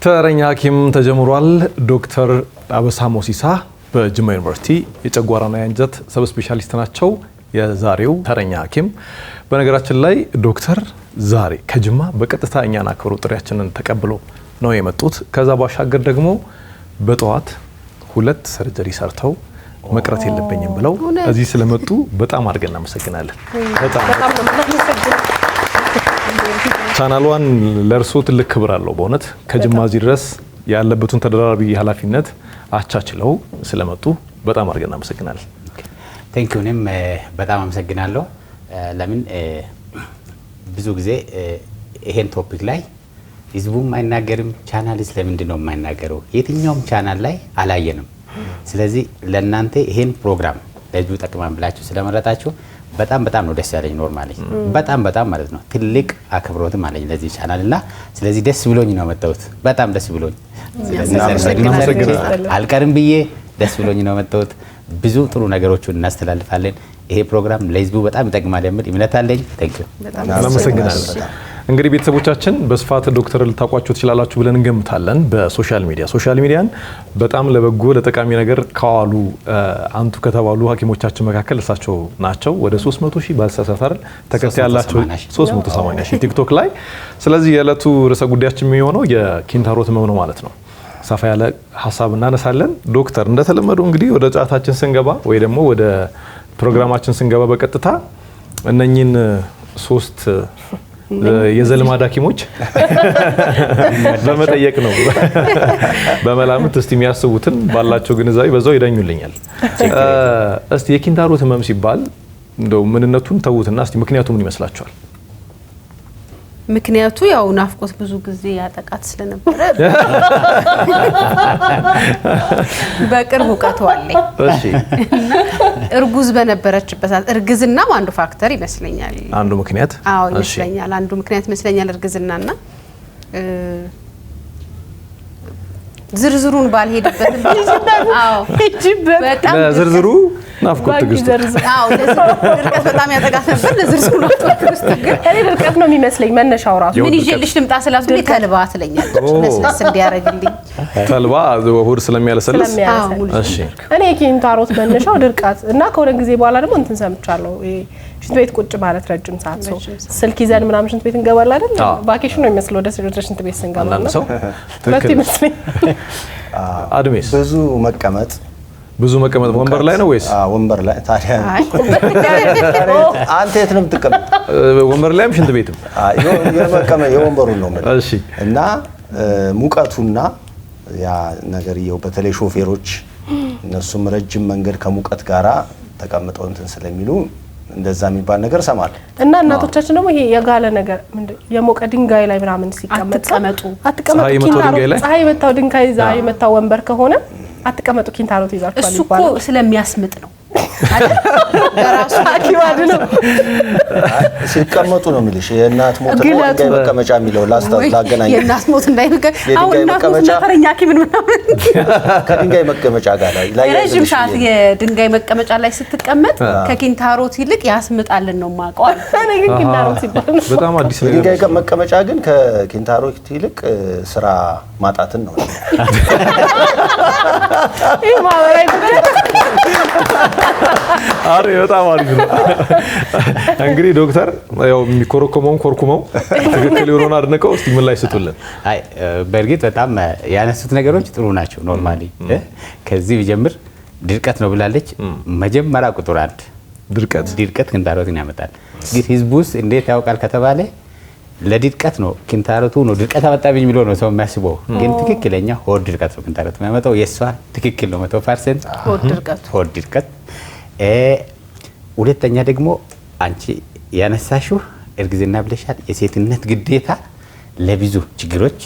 ተረኛ ሐኪም ተጀምሯል። ዶክተር አበሳ ሞሲሳ በጅማ ዩኒቨርሲቲ የጨጓራና የአንጀት ሰብ ስፔሻሊስት ናቸው። የዛሬው ተረኛ ሐኪም በነገራችን ላይ ዶክተር ዛሬ ከጅማ በቀጥታ እኛን አክብሮ ጥሪያችንን ተቀብሎ ነው የመጡት። ከዛ ባሻገር ደግሞ በጠዋት 2 ሰርጀሪ ሰርተው መቅረት የለብኝም ብለው እዚህ ስለመጡ በጣም አድርገን እናመሰግናለን። በጣም ቻናሏን ለርሶ ትልቅ ክብር አለው። በእውነት ከጅማ እዚህ ድረስ ያለበትን ተደራራቢ ኃላፊነት አቻችለው ስለመጡ በጣም አድርገን እናመሰግናለን። ቴንክ ዩ። እኔም በጣም አመሰግናለሁ። ለምን ብዙ ጊዜ ይሄን ቶፒክ ላይ ህዝቡም አይናገርም፣ ቻናልስ ለምንድን ነው የማይናገረው? የትኛውም ቻናል ላይ አላየንም። ስለዚህ ለእናንተ ይሄን ፕሮግራም ለህዝቡ ጠቅማን ብላችሁ ስለመረጣችሁ በጣም ነው ደስ ያለኝ። ኖርማሊ በጣም ማለት ነው ትልቅ አክብሮትም አለኝ ለዚህ ቻናል እና ስለዚህ ደስ ብሎኝ ነው መጣሁት። በጣም ደስ ብሎኝ አልቀርም ብዬ ደስ ብሎኝ ነው መጣሁት። ብዙ ጥሩ ነገሮችን እናስተላልፋለን። ይሄ ፕሮግራም ለህዝቡ በጣም ይጠቅማል የሚል እምነት አለኝ። ቴንክ ዩ። እናመሰግናለን። እንግዲህ ቤተሰቦቻችን በስፋት ዶክተር ልታውቋቸው ትችላላችሁ ብለን እንገምታለን። በሶሻል ሚዲያን በጣም ለበጎ ለጠቃሚ ነገር ካዋሉ አንቱ ከተባሉ ሐኪሞቻችን መካከል እሳቸው ናቸው። ወደ 300,000 ባልተሳሳተ ተከታይ ያላቸው 380,000 ቲክቶክ ላይ። ስለዚህ የዕለቱ ርዕሰ ጉዳያችን የሚሆነው የኪንታሮት ህመም ነው ማለት ነው። ሰፋ ያለ ሀሳብ እናነሳለን። ዶክተር እንደተለመደው እንግዲህ ወደ ጫታችን ስንገባ ወይ ደግሞ ወደ ፕሮግራማችን ስንገባ በቀጥታ እነኚህን 3 የዘልማድ ሐኪሞች በመጠየቅ ነው በመላምት እስቲ የሚያስቡትን ባላቸው ግንዛቤ በዛው ይዳኙልኛል። እስቲ የኪንታሮት ህመም ሲባል እንደው ምንነቱን ተውትና እስቲ ምክንያቱ ምን ይመስላችኋል? ምክንያቱ ያው ናፍቆት ብዙ ጊዜ ያጠቃት ስለነበረ በቅርብ እውቀቱ አለኝ። እሺ እርጉዝ በነበረችበት እርግዝናም አንዱ ፋክተር ይመስለኛል። አንዱ ምክንያት ይመስለኛል። አንዱ ምክንያት ይመስለኛል እርግዝናና ዝርዝሩን ባልሄድበት በጣም ዝርዝሩ ናፍቆት ትግስት ድርቀት በጣም ያጠቃት ነበር። ለዝርዝሩ ናፍቆት ግን እኔ ድርቀት ነው የሚመስለኝ መነሻው ራሱ። ምን ይዤልሽ ልምጣ ስላት ግን ተልባ ትለኛለች። ለስለስ እንዲያረግልኝ ተልባ ሆድ ስለሚያለሰልስ። እሺ እኔ ኪንታሮት መነሻው ድርቀት እና ከሆነ ጊዜ በኋላ ደግሞ እንትን ሰምቻለሁ። ሽንት ቤት ቁጭ ማለት ረጅም ሰዓት ሰው ስልክ ይዘን ምናምን ሽንት ቤት እንገባለን አይደል? ቫኬሽን ነው የሚመስለው ወደ ሽንት ቤት ስንገባ ነው። ሰው ትክክል ይመስለኝ። አድሜስ ብዙ መቀመጥ ወንበር ላይ ነው ወይስ ወንበር ላይ? ታዲያ አንተ የት ነው የምትቀመጥ? ወንበር ላይም ሽንት ቤትም የወንበሩን ነው ማለት። እሺ። እና ሙቀቱና ያ ነገርየው በተለይ ሾፌሮች እነሱም ረጅም መንገድ ከሙቀት ጋራ ተቀምጠው እንትን ስለሚሉ እንደዛ የሚባል ነገር ሰማል። እና እናቶቻችን ደግሞ ይሄ የጋለ ነገር የሞቀ ድንጋይ ላይ ምናምን ሲቀመጡ አትቀመጡ ፀሐይ መታው ድንጋይ ፀሐይ መታው ወንበር ከሆነ አትቀመጡ ኪንታሮት ይዛችኋል ይባላል። እሱ እኮ ስለሚያስምጥ ነው አይደል? በራሱ ሐኪማድ ነው ሲቀመጡ ነው የሚልሽ። የእናት ሞት ነው ድንጋይ መቀመጫ የሚለው ላገናኝ። የእናት ሞት እንዳይነገር አሁን እናት ሞት ተረኛ ሐኪም ምናምን ከድንጋይ መቀመጫ ጋር ላይ ረጅም ሰዓት የድንጋይ መቀመጫ ላይ ስትቀመጥ ከኪንታሮት ይልቅ ያስምጣልን ነው የማውቀው። እኔ ግን ኪንታሮት ይባላል በጣም አዲስ ነገር። ድንጋይ መቀመጫ ግን ከኪንታሮት ይልቅ ስራ ማጣትን ነው። ይሄ ማወራይ አሬ በጣም አሪፍ ነው። እንግዲህ ዶክተር ያው የሚኮረኮመውን ኮርኩመው ትክክል የሆነውን አድንቀው እስቲ ምን ላይ ስጡልን። አይ በእርግጥ በጣም ያነሱት ነገሮች ጥሩ ናቸው። ኖርማሊ ከዚህ ቢጀምር ድርቀት ነው ብላለች። መጀመሪያ ቁጥር 1 ድርቀት ኪንታሮትን ያመጣል። ግን ህዝቡስ እንዴት ያውቃል ከተባለ ለድርቀት ነው ኪንታሮቱ ነው ድርቀት አመጣብኝ ብሎ ነው ሰው የሚያስበው። ግን ትክክለኛ ሆድ ድርቀት ነው ኪንታሮት የሚያመጣው። የሷ ትክክል ነው 100% ሆድ ድርቀት። ሁለተኛ ደግሞ አንቺ ያነሳሽው እርግዝና ብለሻል። የሴትነት ግዴታ ለብዙ ችግሮች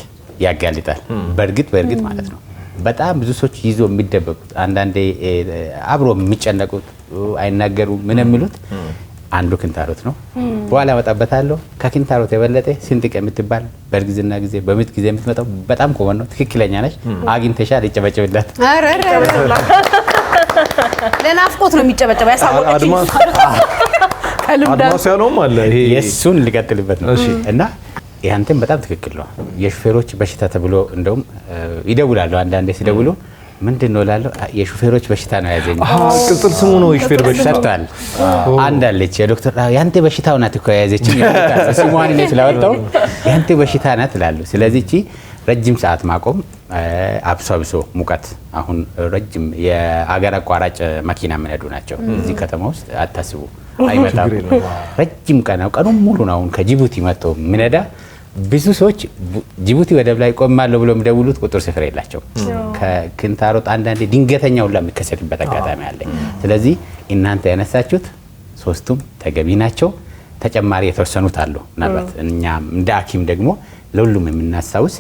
ያጋልጣል። በእርግጥ ማለት ነው በጣም ብዙ ሰዎች ይዞ የሚደበቁት አንዳንዴ አብሮ የሚጨነቁት አይናገሩም ምን የሚሉት አንዱ ኪንታሮት ነው። በኋላ መጣበታለሁ። ከኪንታሮት የበለጠ ስንጥቅ የምትባል በእርግዝና ጊዜ በምጥ ጊዜ የምትመጣው በጣም ኮመን ነው። ትክክለኛ ነሽ። አግኝተሻል። ይጨበጨብላት። ለናፍቆት ነው የሚጨበጨበው። ያሳወቀችኝ አድማስ ያለውም አለ። ይሄ የሱን ሊቀጥልበት ነው እና ያንተም በጣም ትክክል ነው። የሹፌሮች በሽታ ተብሎ እንደውም ይደውላሉ። አንዳንዴ ሲደውሉ ምንድን ነው እላለሁ፣ የሹፌሮች በሽታ ነው ያዘኝ። ቅጽል ስሙ ነው የሹፌር በሽታ ሰጥቷል። አንድ አለች የዶክተር ያንተ በሽታው ናት እኮ የያዘችኝ ስሟን እኔ ስላወጣው ያንተ በሽታ ናት እላለሁ። ስለዚህ እቺ ረጅም ሰዓት ማቆም አብሶ ሙቀት አሁን ረጅም የአገር አቋራጭ መኪና የሚነዱ ናቸው። እዚህ ከተማ ውስጥ አታስቡ አይመጣም። ረጅም ቀኑን ሙሉ ነው አሁን ከጅቡቲ መጥቶ የሚነዳ ብዙ ሰዎች ጅቡቲ ወደብ ላይ ቆማለሁ ብሎ የሚደውሉት ቁጥር ስፍር የላቸው። ከኪንታሮት አንዳንዴ ድንገተኛ ሁላ የሚከሰትበት አጋጣሚ አለ። ስለዚህ እናንተ ያነሳችሁት ሶስቱም ተገቢ ናቸው። ተጨማሪ የተወሰኑት አሉ። ምናልባት እኛ እንደ ሐኪም ደግሞ ለሁሉም የምናስታውስ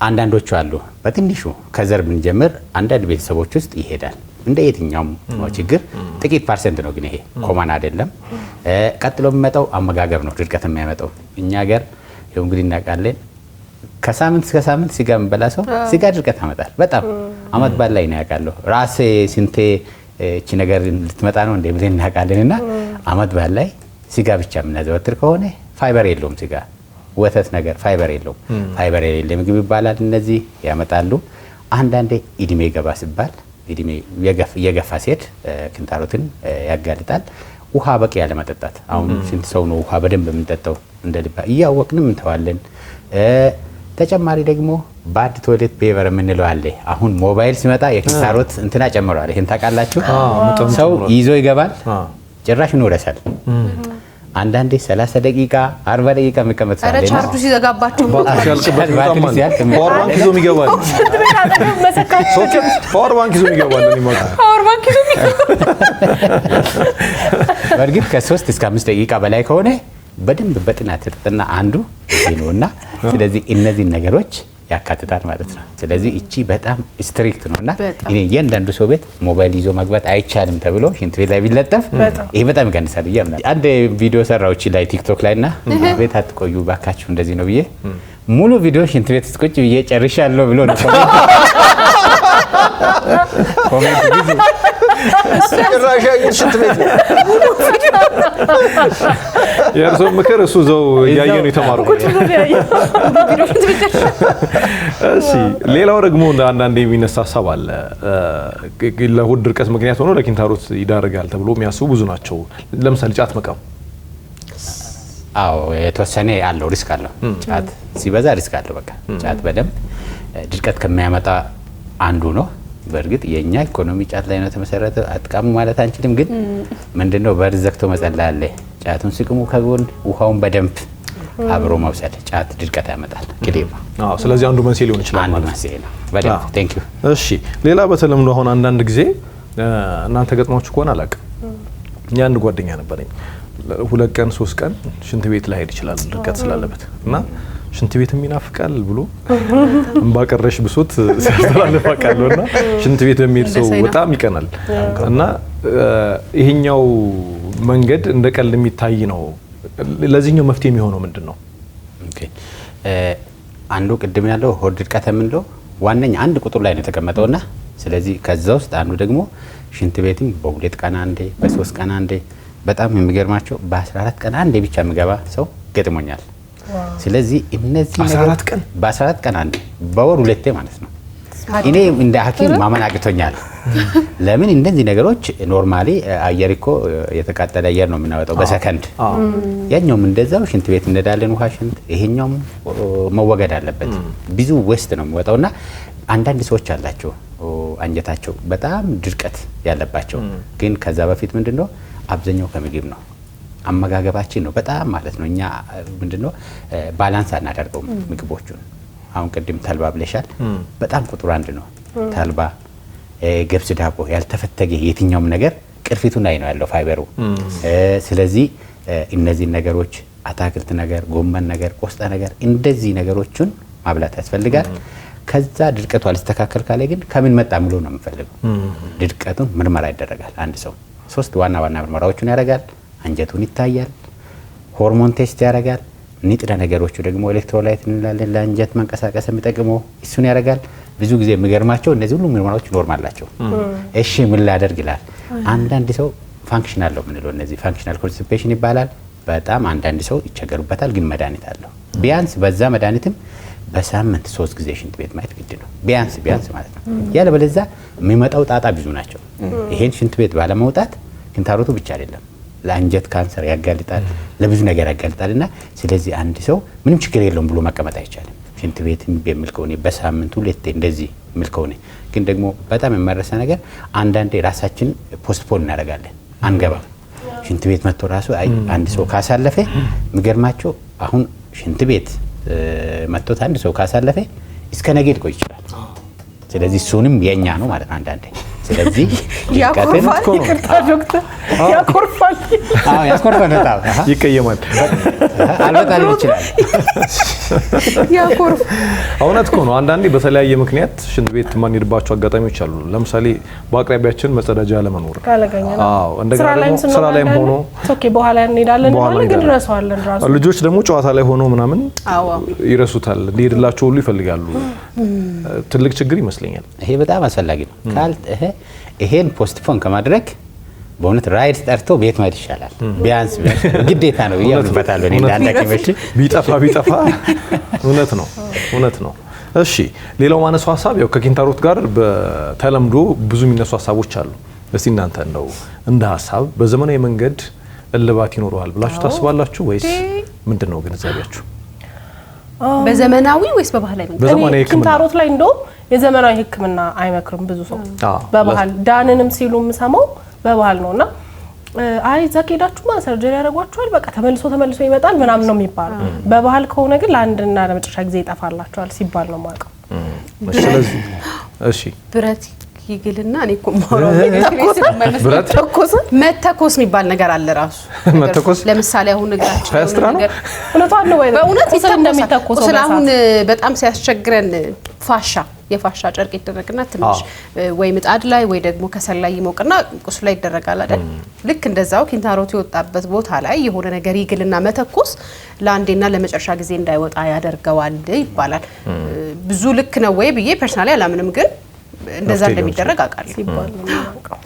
አንዳንዶቹ አሉ። በትንሹ ከዘር ብንጀምር አንዳንድ ቤተሰቦች ውስጥ ይሄዳል። እንደ የትኛውም ችግር ጥቂት ፐርሰንት ነው፣ ግን ይሄ ኮመን አይደለም። ቀጥሎ የሚመጣው አመጋገብ ነው ድርቀት የሚያመጣው። እኛ ሀገር ይኸው እንግዲህ እናውቃለን፣ ከሳምንት እስከ ሳምንት ስጋ የምበላ ሰው ስጋ ድርቀት ያመጣል። በጣም አመት በዓል ላይ ነው ያውቃለሁ ራሴ ስንቴ እቺ ነገር ልትመጣ ነው እንደ ብለን እናውቃለን። እና አመት በዓል ላይ ስጋ ብቻ የምናዘወትር ከሆነ ፋይበር የለውም ስጋ ወተት ነገር ፋይበር የለውም። ፋይበር የሌለ ምግብ ይባላል። እነዚህ ያመጣሉ። አንዳንዴ እድሜ ገባ ሲባል እድሜ የገፋ ሴት ኪንታሮትን ያጋልጣል። ውሃ በቂ ያለ መጠጣት። አሁን ስንት ሰው ነው ውሃ በደንብ የምንጠጣው? እንደ ልባ እያወቅንም እንተዋለን። ተጨማሪ ደግሞ ባድ ቶይሌት ቤቨር የምንለው አለ። አሁን ሞባይል ሲመጣ የኪንታሮት እንትና ጨምሯል። ይሄን ታውቃላችሁ? ሰው ይዞ ይገባል፣ ጭራሽ ይኖረሳል። አንዳንዴ 30 ደቂቃ 40 ደቂቃ መቀመጥ ሳለ አረ ቻርጁ ሲዘጋባችሁ ፓወር ባንክ ይዞ ይገባል። ፓወር ባንክ ይዞ ይገባል። በእርግጥ ከ3 እስከ 5 ደቂቃ በላይ ከሆነ በደንብ በጥናት የተጠና አንዱ ይሄ ነውና፣ ስለዚህ እነዚህን ነገሮች ያካትታል ማለት ነው። ስለዚህ እቺ በጣም ስትሪክት ነውና እኔ እያንዳንዱ ሰው ቤት ሞባይል ይዞ መግባት አይቻልም ተብሎ ሽንት ቤት ላይ ቢለጠፍ ይሄ በጣም ይቀንሳል ብዬ አምናለሁ። አንድ ቪዲዮ ሰራው እቺ ላይ ቲክቶክ ላይና ቤት አትቆዩ ባካችሁ እንደዚህ ነው ብዬ ሙሉ ቪዲዮ ሽንት ቤት ቁጭ ብዬ ጨርሻለሁ ብሎ ነው ኮሜንት ብዙ ጭራሽ ሽንት ቤት ነው የእርሶ ምክር እሱ ዘው እያየ ነው የተማሩ። እሺ ሌላው ደግሞ አንዳንዴ የሚነሳ ሀሳብ አለ። ለሆድ ድርቀት ምክንያት ሆኖ ለኪንታሮት ይዳርጋል ተብሎ የሚያስቡ ብዙ ናቸው። ለምሳሌ ጫት መቃም። አዎ የተወሰነ አለው ሪስክ አለው። ጫት ሲበዛ ሪስክ አለው። በቃ ጫት በደንብ ድርቀት ከሚያመጣ አንዱ ነው። በእርግጥ የኛ ኢኮኖሚ ጫት ላይ ነው ተመሰረተ። አጥቃሙ ማለት አንችልም፣ ግን ምንድነው በር ዘግቶ መጸለይ አለ። ጫቱን ሲቅሙ ከጎን ውሃውን በደንብ አብሮ መውሰድ ጫት ድርቀት ያመጣል። ቅዴማ ስለዚህ አንዱ መንስኤ ሊሆን ይችላል አንዱ መንስኤ ነው። በደንብ ቴንክ ዩ። እሺ ሌላ በተለምዶ አሁን አንዳንድ ጊዜ እናንተ ገጥሟችሁ ከሆነ አላውቅም፣ የአንድ ጓደኛ ነበረኝ 2 ቀን 3 ቀን ሽንት ቤት ላይ ሄድ ይችላል ድርቀት ስላለበት እና ሽንት ቤትም ይናፍቃል ብሎ እንባቀረሽ ብሶት ሲያስተላልፍ አውቃለሁና ሽንት ቤት በሚሄድ ሰው በጣም ይቀናል። እና ይሄኛው መንገድ እንደ ቀልድ የሚታይ ነው። ለዚህኛው መፍትሄ የሚሆነው ምንድን ነው? ኦኬ አንዱ ቅድም ያለው ሆድ ድርቀት የምንለው ዋነኛ አንድ ቁጥር ላይ ነው የተቀመጠውና ስለዚህ ከዛ ውስጥ አንዱ ደግሞ ሽንት ቤትም በ2 ቀን አንዴ በ3 ቀን አንዴ በጣም የሚገርማቸው በ14 ቀን አንዴ ብቻ የሚገባ ሰው ገጥሞኛል። ስለዚህ እነዚህ ነገሮች በ14 ቀን አንዴ በወር 2 ማለት ነው። እኔ እንደ ሐኪም ማመን አቅቶኛል። ለምን እንደዚህ ነገሮች ኖርማሊ አየር እኮ የተቃጠለ አየር ነው የምናወጣው በሰከንድ። ያኛውም እንደዛው ሽንት ቤት እንዳለን ውሃ ሽንት ይሄኛውም መወገድ አለበት። ብዙ ዌስት ነው የሚወጣውና አንዳንድ ሰዎች አላቸው አንጀታቸው በጣም ድርቀት ያለባቸው፣ ግን ከዛ በፊት ምንድነው አብዛኛው ከምግብ ነው አመጋገባችን ነው በጣም ማለት ነው። እኛ ምንድነው ባላንስ አናደርገውም ምግቦቹን። አሁን ቅድም ተልባ ብለሻል፣ በጣም ቁጥር 1 ነው ተልባ፣ ገብስ ዳቦ፣ ያልተፈተገ የትኛውም ነገር ቅርፊቱን ላይ ነው ያለው ፋይበሩ። ስለዚህ እነዚህ ነገሮች አታክልት ነገር፣ ጎመን ነገር፣ ቆስጣ ነገር እንደዚህ ነገሮችን ማብላት ያስፈልጋል። ከዛ ድርቀቱ አልስተካከል ካለ ግን ከምን መጣ ብሎ ነው የምፈልገው። ድርቀቱን ምርመራ ይደረጋል። አንድ ሰው 3 ዋና ምርመራዎችን ያደርጋል። አንጀቱን ይታያል፣ ሆርሞን ቴስት ያደርጋል፣ ንጥረ ነገሮቹ ደግሞ ኤሌክትሮላይት እንላለን ለአንጀት መንቀሳቀስ የሚጠቅመው እሱን ያደርጋል። ብዙ ጊዜ የሚገርማቸው እነዚህ ሁሉ ምርመራዎች ኖርማል ናቸው። እሺ ምን ላደርግ ይላል። አንዳንድ ሰው ፋንክሽናል ነው የምንለው፣ እነዚህ ፋንክሽናል ኮንስቲፔሽን ይባላል። በጣም አንዳንድ ሰው ይቸገሩበታል፣ ግን መድኃኒት አለው። ቢያንስ በዛ መድኃኒትም በሳምንት 3 ጊዜ ሽንት ቤት ማየት ግድ ነው፣ ቢያንስ ማለት ነው። ያለበለዚያ የሚመጣው ጣጣ ብዙ ናቸው። ይሄን ሽንት ቤት ባለመውጣት ኪንታሮቱ ብቻ አይደለም ለአንጀት ካንሰር ያጋልጣል፣ ለብዙ ነገር ያጋልጣል። እና ስለዚህ አንድ ሰው ምንም ችግር የለውም ብሎ መቀመጥ አይቻልም። ሽንት ቤት የሚል ከሆነ በሳምንት 2 እንደዚህ የሚል ከሆነ ግን ደግሞ በጣም የማይረሳ ነገር አንዳንዴ ራሳችን ፖስትፖን እናደርጋለን፣ አንገባም። ሽንት ቤት መጥቶ ራሱ አንድ ሰው ካሳለፈ የሚገርማቸው አሁን ሽንት ቤት መጥቶት አንድ ሰው ካሳለፈ እስከ ነገ ሊቆይ ይችላል። ስለዚህ እሱንም የኛ ነው ማለት ነው አንዳንዴ። ስለዚህ ያኮርፋል። ይቅርታ ዶክተር፣ ያኮርፋል። ያኮርፋል፣ በጣም ይቀየማል፣ አልበጣም ይችላል። ያኮርፍ እውነት እኮ ነው። አንዳንዴ በተለያየ ምክንያት ሽንት ቤት ማንሄድባቸው አጋጣሚዎች አሉ። ለምሳሌ በአቅራቢያችን መጸዳጃ ለመኖር፣ አዎ፣ እንደገና ደግሞ ስራ ላይም ሆኖ ኦኬ በኋላ እንሄዳለን ማለት ግን ረሳዋለን ራሱ። ልጆች ደግሞ ጨዋታ ላይ ሆኖ ምናምን ይረሱታል፣ እንዲሄድላቸው ሁሉ ይፈልጋሉ። ትልቅ ችግር ይመስለኛል። ይሄ በጣም አስፈላጊ ነው። ይሄን ፖስትፖን ከማድረግ በእውነት ራይድ ጠርቶ ቤት መሄድ ይሻላል። ቢያንስ ግዴታ ነው ያምንበታል። እኔ እንዳንዳከመሽ ቢጠፋ እውነት ነው። እሺ፣ ሌላው ማነሱ ሀሳብ ያው ከኪንታሮት ጋር በተለምዶ ብዙ የሚነሱ ሀሳቦች አሉ። እስቲ እናንተ እንደው እንደ ሀሳብ በዘመናዊ መንገድ እልባት ይኖረዋል ብላችሁ ታስባላችሁ ወይስ ምንድነው ግንዛቤያችሁ? በዘመናዊ ወይስ በባህላዊ መንገድ? በዘመናዊ ሕክምና ኪንታሮት ላይ እንደው የዘመናዊ ሕክምና አይመክርም ብዙ ሰው። በባህል ዳንንም ሲሉ የምሰማው በባህል ነውና አይ እዛ ከሄዳችሁማ ሰርጀሪ ያደርጓችኋል፣ በቃ ተመልሶ ይመጣል ምናምን ነው የሚባለው። በባህል ከሆነ ግን ለአንድና ለመጨረሻ ጊዜ ይጠፋላችኋል ሲባል ነው የማውቀው። ስለዚህ እሺ ብረት ይግልና እኔ እኮ ማውራው መተኮስ የሚባል ነገር አለ ራሱ። መተኮስ ለምሳሌ አሁን እግራችን ነገር እውነቷን ነው ወይ? በእውነት እንደሚተኮሰው ስለአሁን በጣም ሲያስቸግረን የፋሻ ጨርቅ ይደረግና ትንሽ ወይ ምጣድ ላይ ወይ ደግሞ ከሰል ላይ ይሞቅና ቁስሉ ላይ ይደረጋል አይደል? ልክ እንደዛው ኪንታሮት የወጣበት ቦታ ላይ የሆነ ነገር ይግልና መተኮስ ለአንዴና ለመጨረሻ ጊዜ እንዳይወጣ ያደርገዋል ይባላል። ብዙ ልክ ነው ወይ ብዬ ፐርሰናሊ አላምንም፣ ግን እንደዛ እንደሚደረግ አውቃለሁ።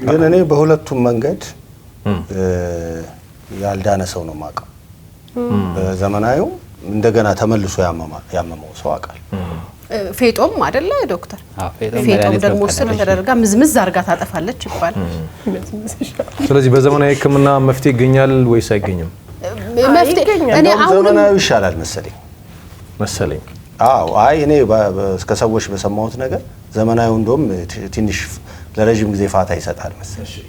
ግን እኔ በሁለቱም መንገድ ያልዳነ ሰው ነው የማውቀው። በዘመናዊው እንደገና ተመልሶ ያመመው ሰው አውቃለሁ። ፌጦም አይደለ ዶክተር? ፌጦም ደግሞ ስለተደረጋ ምዝምዝ አርጋ ታጠፋለች ይባላል። ስለዚህ በዘመናዊ ሕክምና መፍትሄ ይገኛል ወይስ አይገኝም? እኔ አሁን ዘመናዊ ይሻላል መሰለኝ። አዎ፣ አይ እኔ ከሰዎች በሰማሁት ነገር ዘመናዊ እንደውም ትንሽ ለረጅም ጊዜ ፋታ ይሰጣል መሰለኝ።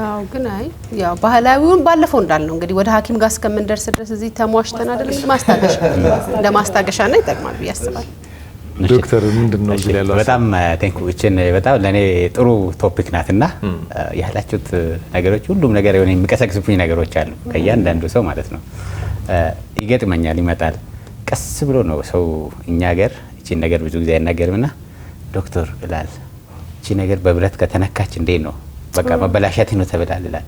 አዎ፣ ግን አይ ያው ባህላዊውን ባለፈው እንዳልነው እንግዲህ ወደ ሐኪም ጋር እስከምንደርስ ድረስ እዚህ ተሟሽተን አይደለም ማስታገሻ ነው ይጠቅማል ብዬ አስባለሁ። ዶክተር ምንድነው እዚህ ላይ ያለው? በጣም ቴንክ ዩ። እቺን በጣም ለኔ ጥሩ ቶፒክ ናትና ያላችሁት ነገሮች ሁሉም ነገር የሆነ የሚቀሰቅሱኝ ነገሮች አሉ ከእያንዳንዱ ሰው ማለት ነው። ይገጥመኛል፣ ይመጣል ቀስ ብሎ ነው ሰው። እኛ ሀገር እቺን ነገር ብዙ ጊዜ አይናገርምና ዶክተር ይላል እቺ ነገር በብረት ከተነካች እንዴት ነው በቃ መበላሻት ነው ተብላል ይላል።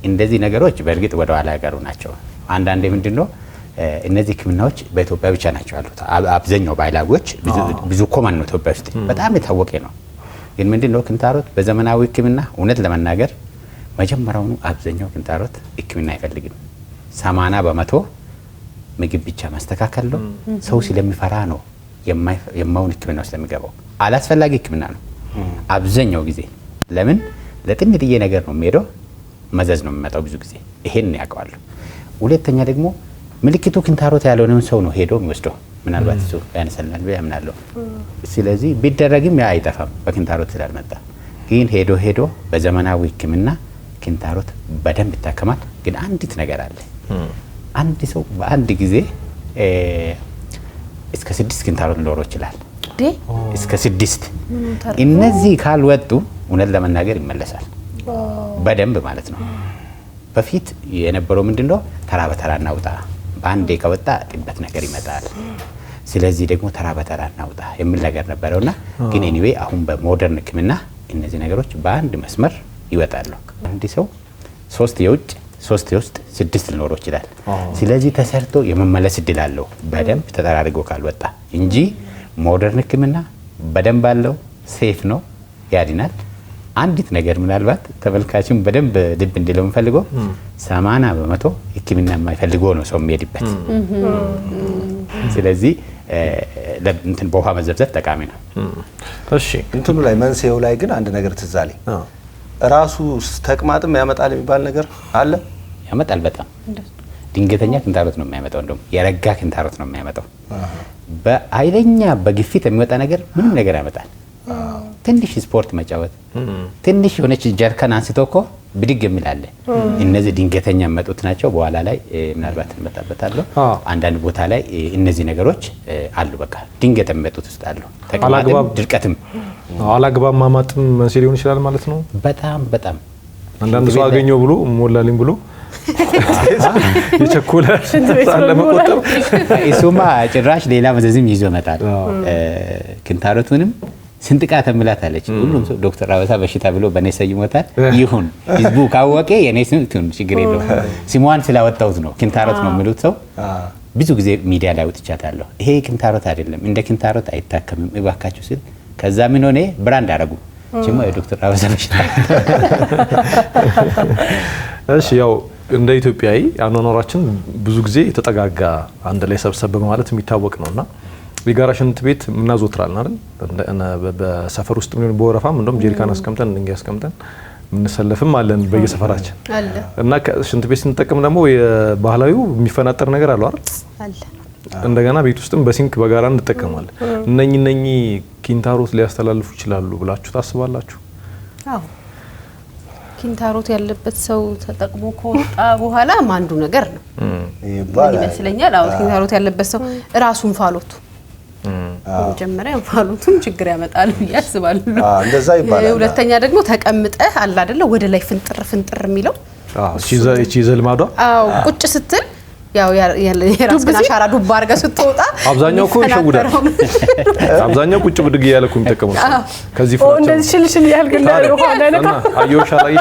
እንደዚህ ነገሮች በእርግጥ ወደ ኋላ ያቀሩ ናቸው። አንዳንዴ ምንድነው እነዚህ ሕክምናዎች በኢትዮጵያ ብቻ ናቸው ያሉት። አብዛኛው ባይላጎች ብዙ ኮመን ነው ኢትዮጵያ ውስጥ በጣም የታወቀ ነው። ግን ምንድነው ኪንታሮት በዘመናዊ ሕክምና እውነት ለመናገር መጀመሪያውኑ አብዛኛው ኪንታሮት ሕክምና አይፈልግም። 80% ምግብ ብቻ ማስተካከል ነው። ሰው ስለሚፈራ ነው የማውን ሕክምና ውስጥ የሚገባው። አላስፈላጊ ሕክምና ነው አብዛኛው ጊዜ። ለምን ለጥንጥዬ ነገር ነው የሚሄደው፣ መዘዝ ነው የሚመጣው ብዙ ጊዜ። ይሄን ያውቃሉ። ሁለተኛ ደግሞ ምልክቱ ኪንታሮት ያልሆነውን ሰው ነው ሄዶ የሚወስደው። ምናልባት እሱ ያነሰልናል ብዬ አምናለሁ። ስለዚህ ቢደረግም ያ አይጠፋም በኪንታሮት ስላልመጣ። ግን ሄዶ በዘመናዊ ሕክምና ኪንታሮት በደንብ ይታከማል። ግን አንዲት ነገር አለ። አንድ ሰው በአንድ ጊዜ እስከ 6 ኪንታሮት ሊኖረው ይችላል። እስከ 6 እነዚህ ካልወጡ እውነት ለመናገር ይመለሳል በደንብ ማለት ነው። በፊት የነበረው ምንድነው ተራ በተራ እናውጣ፣ በአንዴ ከወጣ ጥበት ነገር ይመጣል። ስለዚህ ደግሞ ተራ በተራ እናውጣ የሚል ነገር ነበረውና ግን ኤኒዌይ አሁን በሞደርን ሕክምና እነዚህ ነገሮች በአንድ መስመር ይወጣሉ። አንድ ሰው 3 የውጭ 3 የውስጥ 6 ሊኖረው ይችላል። ስለዚህ ተሰርቶ የመመለስ እድል አለው በደንብ ተጠራርጎ ካልወጣ እንጂ ሞደርን ሕክምና በደንብ አለው፣ ሴፍ ነው፣ ያድናል። አንዲት ነገር ምናልባት ተመልካችን በደንብ ልብ እንዲለው የምፈልገው 80% ሕክምና የማይፈልገው ነው ሰው የሚሄድበት። ስለዚህ እንትን በውሃ መዘብዘብ ጠቃሚ ነው። እሺ እንትኑ ላይ መንስኤው ላይ ግን አንድ ነገር ትዝ አለኝ። ራሱ ተቅማጥም ያመጣል የሚባል ነገር አለ። ያመጣል። በጣም ድንገተኛ ክንታሮት ነው የሚያመጣው። እንደውም የረጋ ክንታሮት ነው የሚያመጣው። በኃይለኛ በግፊት የሚወጣ ነገር ምንም ነገር ያመጣል። ትንሽ ስፖርት መጫወት፣ ትንሽ የሆነች ጀርከን አንስቶ እኮ ብድግ የሚላለ እነዚህ ድንገተኛ የሚመጡት ናቸው። በኋላ ላይ ምናልባት እንመጣበታለሁ። አንዳንድ ቦታ ላይ እነዚህ ነገሮች አሉ። በቃ ድንገት የሚመጡት ውስጥ አሉ። ተቅማጥም ድርቀትም አላግባብ ማማጥም መንስኤ ሊሆን ይችላል ማለት ነው። በጣም በጣም አንዳንድ ሰው አገኘው ብሎ ሞላልኝ ብሎ የቸኮለ ለመቆጠብ እሱማ ጭራሽ ሌላ መዘዝም ይዞ መጣል። ክንታሮቱንም ስንጥቃት እምላታለች። ሁሉም ሰው ዶክተር አበሳ በሽታ ብሎ በእኔ ሰይሞታል። ይሁን ህዝቡ ካወቀ የኔ ስም ችግር የለውም። ስሟን ስላወጣሁት ነው። ክንታሮት ነው የሚሉት ሰው ብዙ ጊዜ ሚዲያ ላይ ወጥቻታለሁ። ይሄ ክንታሮት አይደለም፣ እንደ ክንታሮት አይታከምም እባካችሁ ስል ከዛ ምን ሆነ ብራንድ አደረጉ ችሞ የዶክተር አበሳ በሽታ። እሺ ያው እንደ ኢትዮጵያዊ አኗኗራችን ብዙ ጊዜ የተጠጋጋ አንድ ላይ ሰብሰብ በማለት የሚታወቅ ነውና የጋራ ሽንት ቤት እናዘወትራለን አይደል? በሰፈር ውስጥ ምን በወረፋም እንደውም ጀሪካን አስቀምጠን ድንጋይ አስቀምጠን ምንሰለፍም አለን በየሰፈራችን እና ሽንት ቤት ስንጠቀም ደግሞ የባህላዊው የሚፈናጠር ነገር አለው አይደል? አለ። እንደገና ቤት ውስጥም በሲንክ በጋራ እንጠቀማለን። እነኚህ ኪንታሮት ሊያስተላልፉ ይችላሉ ብላችሁ ታስባላችሁ? አዎ ኪንታሮት ያለበት ሰው ተጠቅሞ ከወጣ በኋላ አንዱ ነገር ነው ይመስለኛል። አዎ ኪንታሮት ያለበት ሰው ራሱን ፋሎቱ መጀመሪያ ፋሎቱን ችግር ያመጣል ብዬ አስባለሁ። እንደዛ ይባላል። ሁለተኛ ደግሞ ተቀምጠህ አለ አይደለ ወደ ላይ ፍንጥር የሚለው እቺ ዘልማዷ ቁጭ ስትል ያው የራስህን አሻራ ዱብ አድርገህ ስትወጣ አብዛኛው እኮ ይሸውዳል። አብዛኛው ቁጭ ብድግ እያለ እኮ የሚጠቀሙት ከዚህ ፍራቻ እንደዚህ ሽልሽል ያህል ግን ሆነ ነካ አዮሻ ላይ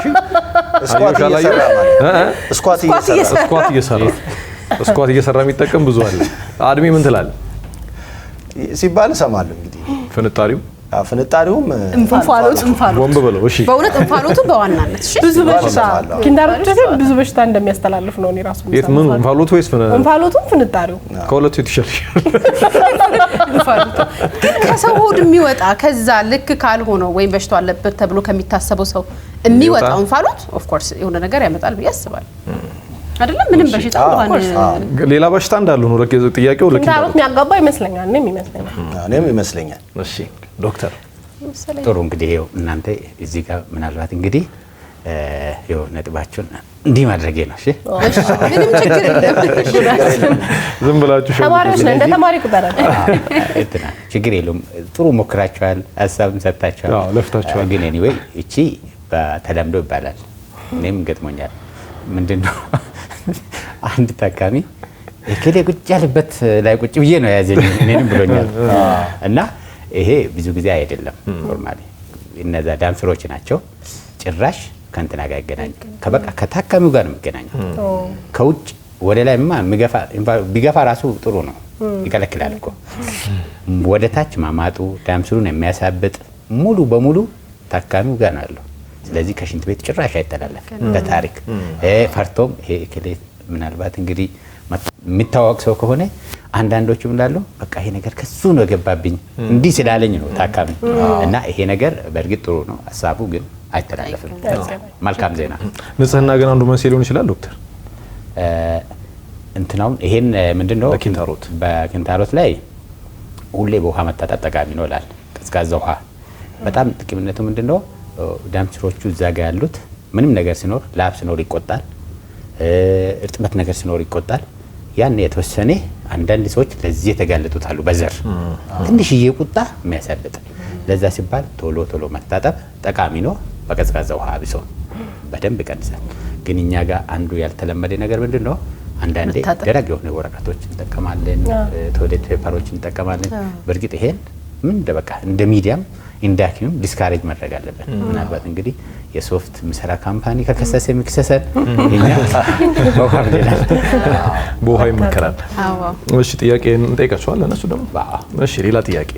ስኳት እየሰራ የሚጠቀም ብዙ አለ። አድሜ ምን ትላለህ ሲባል እሰማለሁ። እንግዲህ ፍንጣሪውም እንፋሎቱም ቦምብ በለው። እሺ በእውነት እንፋሎቱ በዋናነት እሺ ብዙ በሽታ ኪንታሮት ብዙ በሽታ እንደሚያስተላልፍ ነው። እኔ ራሱ የት ምን እንፋሎቱ ወይስ እንፋሎቱም ፍንጣሪው ከሁለቱ የተሻለ እንፋሎቱ ከሰው ሆድ የሚወጣ ከዛ ልክ ካልሆነው ወይም በሽታው አለበት ተብሎ ከሚታሰበው ሰው የሚወጣው እንፋሎት ኦፍ ኮርስ የሆነ ነገር ያመጣል ብዬ አስባለሁ። አይደለም ምንም በሽታ ሌላ በሽታ እንዳለው ነው ጥያቄው። ኪንታሮት የሚያጋባ ይመስለኛል። እኔም ይመስለኛል። እሺ ዶክተር ጥሩ እንግዲህ ይኸው እናንተ እዚህ ጋር ምናልባት እንግዲህ ይኸው ነጥባችሁን እንዲህ ማድረጌ ነው። እሺ ምንም ችግር የለም። ዝም ብላችሁ ተማሪዎች ነን፣ እንደ ተማሪ ቁጠራል እንትና ችግር የለውም። ጥሩ ሞክራችኋል፣ ሀሳብም ሰጥታችኋል፣ ለፍታችኋል። ግን ኤኒዌይ እቺ በተለምዶ ይባላል። እኔም ገጥሞኛል። ምንድነው አንድ ታካሚ እከሌ ቁጭ ያለበት ላይ ቁጭ ብዬ ነው ያዘኝ እኔንም ብሎኛል። እና ይሄ ብዙ ጊዜ አይደለም። ኖርማሊ እነዛ ዳንስሮች ናቸው። ጭራሽ ከእንትና ጋር ይገናኝ ከበቃ ከታካሚው ጋር ነው የሚገናኘው። ከውጭ ወደ ላይ ቢገፋ ራሱ ጥሩ ነው፣ ይከለክላል እኮ። ወደ ታች ማማጡ ዳንስሩን የሚያሳብጥ ሙሉ በሙሉ ታካሚው ጋር ነው ያለው። ስለዚህ ከሽንት ቤት ጭራሽ አይተላለፍ በታሪክ ፈርቶም ይሄ እከሌ ምናልባት እንግዲህ የሚታወቅ ሰው ከሆነ አንዳንዶቹም እንዳሉ በቃ ይሄ ነገር ከሱ ነው የገባብኝ እንዲህ ስላለኝ ነው ታካሚ እና ይሄ ነገር በእርግጥ ጥሩ ነው ሀሳቡ፣ ግን አይተላለፍም። መልካም ዜና። ንጽህና ግን አንዱ መንስኤ ሊሆን ይችላል ዶክተር። እንትናውን ይሄን ምንድነው በኪንታሮት ላይ ሁሌ በውሃ መታጠብ ጠቃሚ ነው ይላል። ቀዝቃዛ ውሃ በጣም ጥቅምነቱ ምንድነው? ዳም ስሮቹ እዛ ጋር ያሉት ምንም ነገር ሲኖር ላብ ሲኖር ይቆጣል፣ እርጥበት ነገር ሲኖር ይቆጣል። ያን የተወሰነ አንዳንድ ሰዎች ለዚህ የተጋለጡት አሉ። በዘር ትንሽዬ ቁጣ የሚያሳብጥ ለዛ ሲባል ቶሎ ቶሎ መታጠብ ጠቃሚ ነው። በቀዝቃዛ ውሃ ቢሶ በደንብ ይቀንሳል። ግን እኛ ጋር አንዱ ያልተለመደ ነገር ምንድነው? አንዳንዴ ደረቅ የሆነ ወረቀቶች እንጠቀማለን፣ ቶይሌት ፔፐሮች እንጠቀማለን። በእርግጥ ይሄን ምን በቃ እንደ ሚዲያም ኢንዳኪም ዲስካሬጅ ማድረግ አለበት። ምናልባት እንግዲህ የሶፍት ምሰራ ካምፓኒ ከከሰሰ የሚክሰሰን እኛ በውሃ ይመከራል። እሺ ጥያቄ እንጠይቃቸዋለን እነሱ ደግሞ። እሺ ሌላ ጥያቄ፣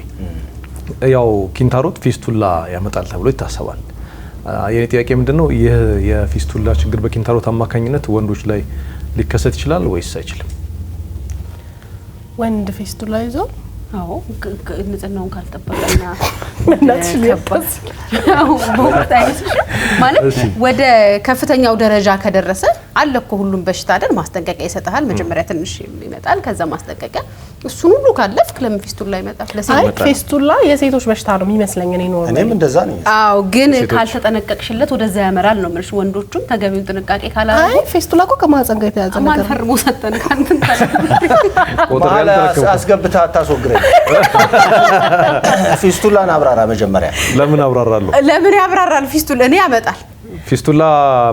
ያው ኪንታሮት ፊስቱላ ያመጣል ተብሎ ይታሰባል። የኔ ጥያቄ ምንድነው ይህ የፊስቱላ ችግር በኪንታሮት አማካኝነት ወንዶች ላይ ሊከሰት ይችላል ወይስ አይችልም? ወንድ ፊስቱላ ይዞ አዎ ንጽህናውን ካልጠበቀና ማለት ወደ ከፍተኛው ደረጃ ከደረሰ አለ እኮ ሁሉም በሽታ አይደል ማስጠንቀቂያ ይሰጣል። መጀመሪያ ትንሽ ይመጣል፣ ከዛ ማስጠንቀቂያ እሱን ሁሉ ካለፍክ ለምን ፊስቱላ ይመጣል? ለሴት ፊስቱላ የሴቶች በሽታ ነው የሚመስለኝ እኔ ነው። እኔም እንደዛ ነኝ። አዎ ግን ካልተጠነቀቅሽለት ወደዛ ያመራል ነው ማለት። ወንዶቹም ተገቢውን ጥንቃቄ ካላደረጉ አይ ፊስቱላ እኮ ከማህፀን ጋር የተያዘ ነገር ማን ፈርሞ ሰጠን ካንተን ማለ አስገብታ አታስወግረኝ። ፊስቱላን አብራራ መጀመሪያ። ለምን አብራራለሁ? ለምን ያብራራል? ፊስቱላ እኔ ያመጣል። ፊስቱላ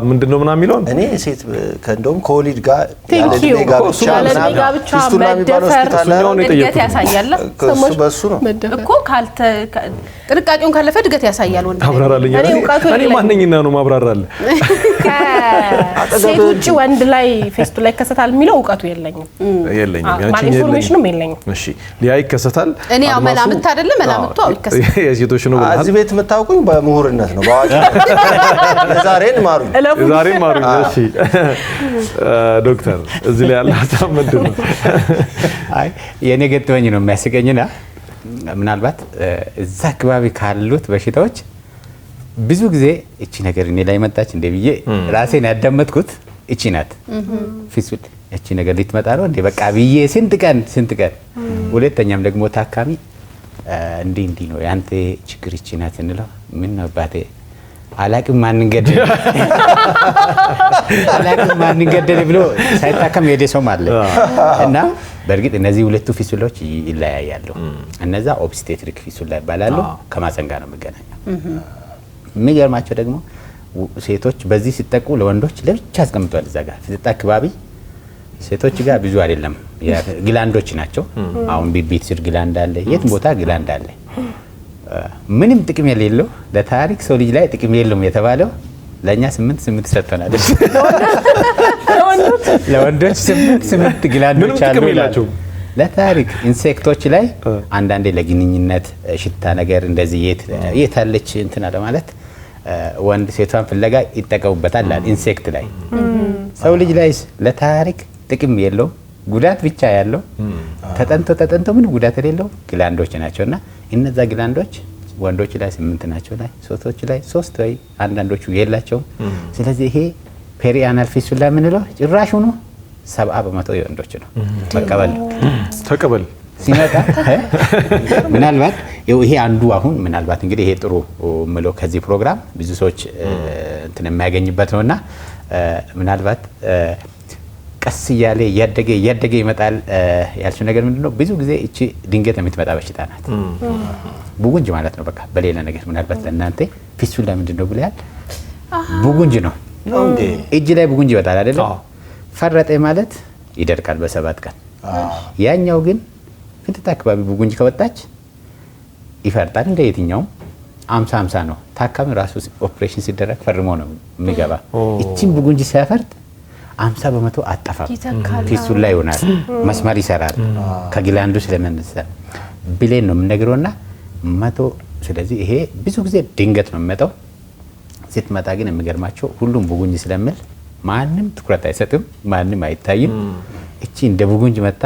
ምንድነው ምናምን የሚለውን እኔ ሴት ከእንደውም ከወሊድ ጋር Thank you። ፊስቱላ የሚባለው ሆስፒታል ላይ እድገት ያሳያል በሱ ነው እኮ ጥንቃቄውን ካለፈ እድገት ያሳያል። ወንድ አብራራልኝ። እኔ ማንኛና ነው ማብራራል? ሴት ውጪ ወንድ ላይ ፊስቱላ ይከሰታል የሚለው እውቀቱ የለኝም። ማለት ኢንፎርሜሽኑም የለኝም። እሺ ሊያ ይከሰታል። እኔ ያው መላምት አይደለም መላምቱ ይከሰታል። የሴቶች ነው። እዚህ ቤት የምታውቁኝ በምሁርነት ነው በአዋቂ ዛሬን ማሩኝ። እሺ ዶክተር እዚህ ላይ ያለ ሀሳብ ምንድን ነው? አይ የኔ ገጠመኝ ነው የሚያስቀኝና ምናልባት እዛ አካባቢ ካሉት በሽታዎች ብዙ ጊዜ እቺ ነገር እኔ ላይ መጣች እንደ ብዬ ራሴን ያዳመጥኩት እቺ ናት። ፊስቱላ እቺ ነገር ልትመጣ ነው እንደ በቃ ብዬ ስንት ቀን ሁለተኛም ደግሞ ታካሚ እንዲህ ነው ያንተ ችግር እቺ ናት እንለው ምን ነው አባቴ አላቅም ማንን ገደለ ብሎ ሳይታከም የሄደ ሰው አለ። እና በእርግጥ እነዚህ ሁለቱ ፊስቱላዎች ይለያያሉ። እነዛ ኦብስቴትሪክ ፊስቱላ ይባላሉ። ከማህፀን ጋር ነው የሚገናኘው። የሚገርማቸው ደግሞ ሴቶች በዚህ ሲጠቁ ለወንዶች ለብቻ አስቀምጧል። እዛ ጋር ፍጥጥ አካባቢ ሴቶች ጋር ብዙ አይደለም፣ ግላንዶች ናቸው። አሁን ቢቢት ስር ግላንድ አለ፣ የት ቦታ ግላንድ አለ። ምንም ጥቅም የሌለው ለታሪክ ሰው ልጅ ላይ ጥቅም የለውም የተባለው ለኛ 8 ሰጥተናል። ለወንዶች 8 ግላንዶች አሉ። ለታሪክ ኢንሴክቶች ላይ አንዳንዴ ለግንኙነት ሽታ ነገር እንደዚህ የት አለች እንትና ለማለት ወንድ ሴቷን ፍለጋ ይጠቀሙበታል። ኢንሴክት ላይ ሰው ልጅ ላይ ለታሪክ ጥቅም የለውም፣ ጉዳት ብቻ ያለው ተጠንቶ ምን ጉዳት የሌለው ግላንዶች ናቸውና እነዛ ግላንዶች ወንዶች ላይ 8 ናቸው፣ ላይ ሴቶች ላይ 3 ወይ አንዳንዶቹ የላቸውም። ስለዚህ ይሄ ፔሪአናል ፊስቱላ የምንለው ጭራሹኑ 70% የወንዶች ነው። ተቀበል ሲመጣ ምናልባት ይሄ አንዱ አሁን ምናልባት እንግዲህ ይሄ ጥሩ ምለው ከዚህ ፕሮግራም ብዙ ሰዎች እንትን የሚያገኝበት ነውና ምናልባት ቀስ እያለ እያደገ ይመጣል ያልሽው ነገር ምንድነው? ብዙ ጊዜ እቺ ድንገት የምትመጣ በሽታ ናት። ቡጉንጅ ማለት ነው። በቃ በሌላ ነገር ምናልባት ለእናንተ ፊስቱላ ምንድነው ብለያል? ቡጉንጅ ነው። እጅ ላይ ቡጉንጅ ይወጣል አይደለም? ፈረጠ ማለት ይደርቃል በ7 ቀን። ያኛው ግን ፍጥጥ አካባቢ ቡጉንጅ ከወጣች ይፈርጣል። እንደ የትኛውም 50 ነው። ታካሚ ራሱ ኦፕሬሽን ሲደረግ ፈርሞ ነው የሚገባ። እቺን ቡጉንጅ ሲያፈርጥ 50% አጠፋም ፊስቱላ ይሆናል። መስመር ይሰራል ከግላንዱ ስለነነሰ ብሌን ነው የምነግረውና 100። ስለዚህ ይሄ ብዙ ጊዜ ድንገት ነው የሚመጣው። ስትመጣ ግን የሚገርማቸው ሁሉም ቡጉንጅ ስለሚል ማንም ትኩረት አይሰጥም፣ ማንም አይታይም። እቺ እንደ ቡጉንጅ መጣ።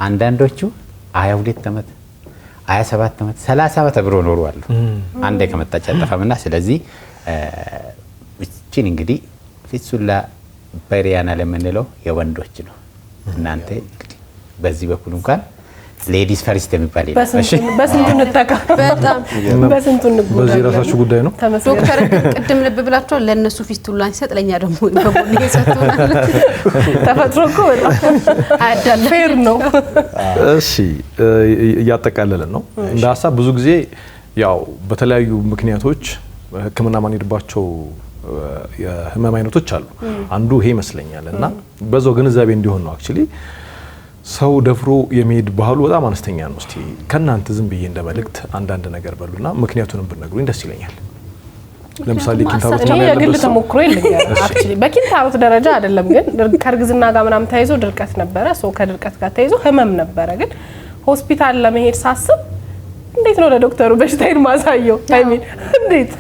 አንዳንዶቹ 22 ዓመት 27 ዓመት 30 ዓመት አብሮ ኖሩ አሉ። አንዴ ከመጣች አጠፋምና ስለዚህ እቺን እንግዲህ ፊስቱላ ፔሪአናል የምንለው የወንዶች ነው። እናንተ በዚህ በኩል እንኳን ሌዲስ ፈርስት የሚባል ይላል። በስንቱ እንጠቀም፣ በጣም በስንቱ እንጉዳ። በዚህ ራሳችሁ ጉዳይ ነው። ዶክተር ቅድም ልብ ብላችኋል። ለነሱ ፊስቱላን ሲሰጥ ለኛ ደግሞ በቦሌ ይሰጡናል። ተፈጥሮ እኮ በጣም አይደለም ፌር ነው። እሺ እያጠቃለለን ነው እንደ ሀሳብ። ብዙ ጊዜ ያው በተለያዩ ምክንያቶች ሕክምና ማንሄድባቸው የህመም አይነቶች አሉ። አንዱ ይሄ ይመስለኛል እና በዛው ግንዛቤ እንዲሆን ነው አክቹሊ ሰው ደፍሮ የሚሄድ ባህሉ በጣም አነስተኛ ነው። እስቲ ከናንተ ዝም ብዬ እንደ መልእክት አንዳንድ ነገር በሉና ምክንያቱንም ብትነግሩኝ ደስ ይለኛል። ለምሳሌ ኪንታሮት ነው ያለበት የግል ተሞክሮ የለኝም አክቹሊ በኪንታሮት ደረጃ አይደለም፣ ግን ከእርግዝና ጋር ምናምን ተያይዞ ድርቀት ነበረ። ሰው ከድርቀት ጋር ተያይዞ ህመም ነበረ። ግን ሆስፒታል ለመሄድ ሳስብ እንዴት ነው ለዶክተሩ በሽታዬን ማሳየው? አይ ሚን እንዴት?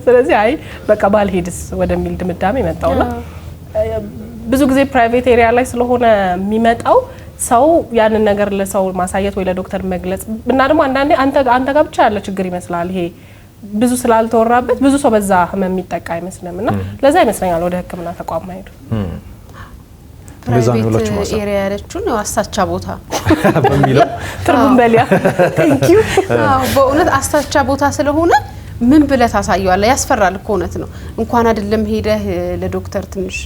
ስለዚህ አይ በቃ ባልሄድስ ወደሚል ድምዳሜ መጣውና ብዙ ጊዜ ፕራይቬት ኤሪያ ላይ ስለሆነ የሚመጣው ሰው ያንን ነገር ለሰው ማሳየት ወይ ለዶክተር መግለጽ እና ደግሞ አንዳንዴ አንተ ጋር ብቻ ያለ ችግር ይመስላል ይሄ ብዙ ስላልተወራበት ብዙ ሰው በዛ ህመም የሚጠቃ አይመስልምና ለዛ ይመስለኛል ወደ ሕክምና ተቋም ማይሄዱ። ፕራይቬት ኤሪያ ያለችውን አሳቻ ቦታ በሚለው ትርጉም በሊያ ቴንክ ዩ። በእውነት አሳቻ ቦታ ስለሆነ ምን ብለህ ታሳየዋለህ? ያስፈራል እኮ እውነት ነው። እንኳን አይደለም ሄደህ ለዶክተር ትንሽ